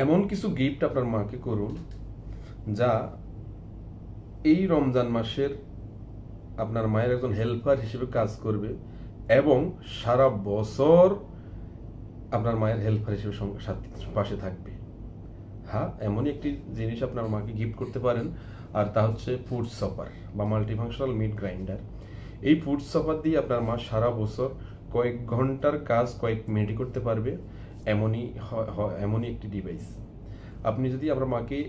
এমন কিছু গিফট আপনার মাকে করুন যা এই রমজান মাসের আপনার মায়ের একজন হেল্পার হিসেবে কাজ করবে এবং সারা বছর আপনার মায়ের হেল্পার হিসেবে পাশে থাকবে। হ্যাঁ, এমনই একটি জিনিস আপনার মাকে গিফট করতে পারেন, আর তা হচ্ছে ফুড সপার বা মাল্টিফাংশনাল মিট গ্রাইন্ডার। এই ফুড সপার দিয়ে আপনার মা সারা বছর কয়েক ঘন্টার কাজ কয়েক মিনিটে করতে পারবে, এমনই একটি ডিভাইস। আপনি যদি আপনার মাকে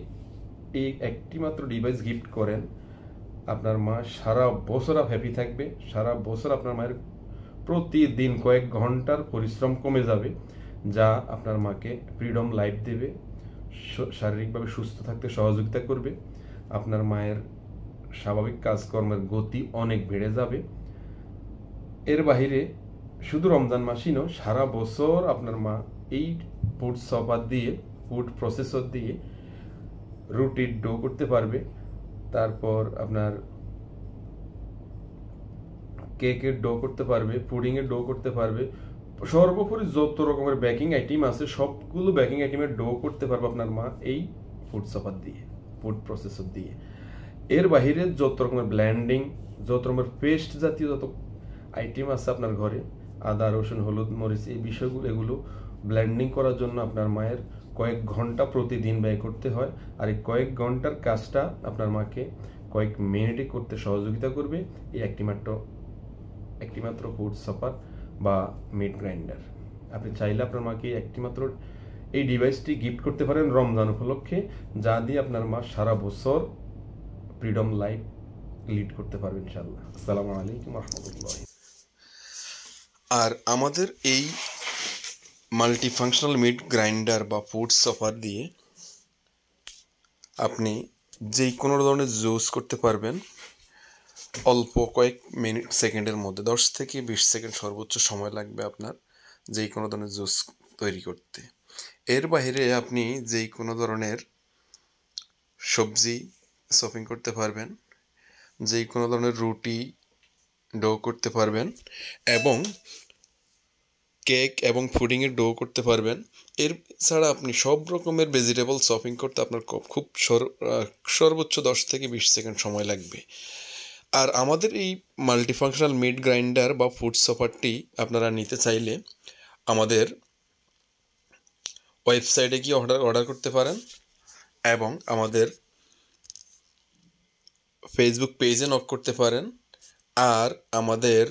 এই একটি মাত্র ডিভাইস গিফট করেন, আপনার মা সারা বছর হ্যাপি থাকবে। সারা বছর আপনার মায়ের প্রতিদিন কয়েক ঘন্টার পরিশ্রম কমে যাবে, যা আপনার মাকে ফ্রিডম লাইফ দেবে, শারীরিকভাবে সুস্থ থাকতে সহযোগিতা করবে। আপনার মায়ের স্বাভাবিক কাজকর্মের গতি অনেক বেড়ে যাবে। এর বাহিরে শুধু রমজান মাসই নয়, সারা বছর আপনার মা এই ফুড সপার দিয়ে, ফুড প্রসেসর দিয়ে রুটির ডো করতে পারবে, তারপর আপনার কেকের ডো করতে পারবে, পুডিংয়ের ডো করতে পারবে, সর্বোপরি যত রকমের বেকিং আইটেম আছে সবগুলো বেকিং আইটেমের ডো করতে পারবে আপনার মা এই ফুড সপার দিয়ে, ফুড প্রসেসর দিয়ে। এর বাহিরে যত রকমের ব্লেন্ডিং, যত রকমের পেস্ট জাতীয় যত আইটেম আছে আপনার ঘরে, আদা রসুন হলুদ মরিচ, এই বিষয়গুলো এগুলো ব্লেন্ডিং করার জন্য আপনার মায়ের কয়েক ঘন্টা প্রতিদিন ব্যয় করতে হয়। আর এই কয়েক ঘন্টার কাজটা আপনার মাকে কয়েক মিনিটে করতে সহযোগিতা করবে এই একটিমাত্র ফুড সপার বা মিট গ্রাইন্ডার। আপনি চাইলে আপনার মাকে একটিমাত্র এই ডিভাইসটি গিফট করতে পারেন রমজান উপলক্ষে, যা দিয়ে আপনার মা সারা বছর ফ্রিডম লাইফ লিড করতে পারবে ইনশাআল্লাহ। আসসালামু আলাইকুম রহমতুল্লাহ। আর আমাদের এই মাল্টিফাংশনাল মিট গ্রাইন্ডার বা ফুড সপার দিয়ে আপনি যেই কোনো ধরনের জুস করতে পারবেন অল্প কয়েক সেকেন্ডের মধ্যে। 10 থেকে 20 সেকেন্ড সর্বোচ্চ সময় লাগবে আপনার যেই কোনো ধরনের জুস তৈরি করতে। এর বাইরে আপনি যেই কোনো ধরনের সবজি চপিং করতে পারবেন, যেই কোনো ধরনের রুটি ডো করতে পারবেন এবং কেক এবং পুডিংয়ের ডো করতে পারবেন। এর ছাড়া আপনি সব রকমের ভেজিটেবল চপিং করতে আপনার খুব সর্বোচ্চ 10 থেকে 20 সেকেন্ড সময় লাগবে। আর আমাদের এই মাল্টিফাংশনাল মিট গ্রাইন্ডার বা ফুড সপারটি আপনারা নিতে চাইলে আমাদের ওয়েবসাইটে গিয়ে অর্ডার করতে পারেন এবং আমাদের ফেসবুক পেজে নক করতে পারেন। আর আমাদের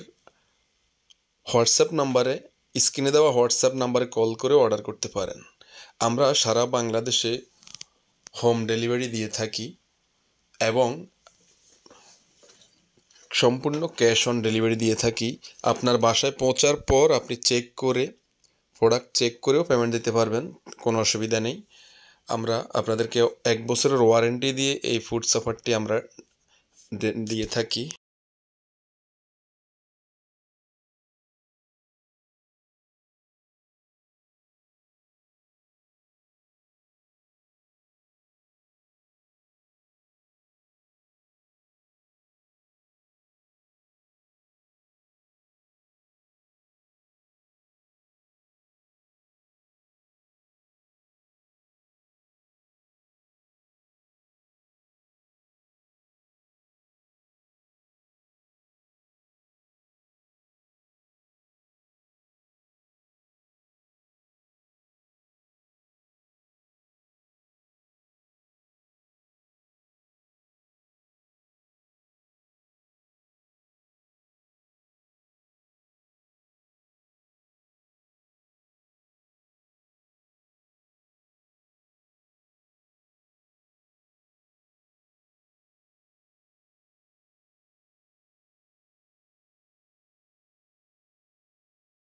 হোয়াটসঅ্যাপ নাম্বারে, স্ক্রিনে দেওয়া হোয়াটসঅ্যাপ নাম্বারে কল করে অর্ডার করতে পারেন। আমরা সারা বাংলাদেশে হোম ডেলিভারি দিয়ে থাকি এবং সম্পূর্ণ ক্যাশ অন ডেলিভারি দিয়ে থাকি। আপনার বাসায় পৌঁছার পর আপনি প্রোডাক্ট চেক করেও পেমেন্ট দিতে পারবেন, কোনো অসুবিধা নেই। আমরা আপনাদেরকে 1 বছরের ওয়ারেন্টি দিয়ে এই ফুড সপারটি আমরা দিয়ে থাকি।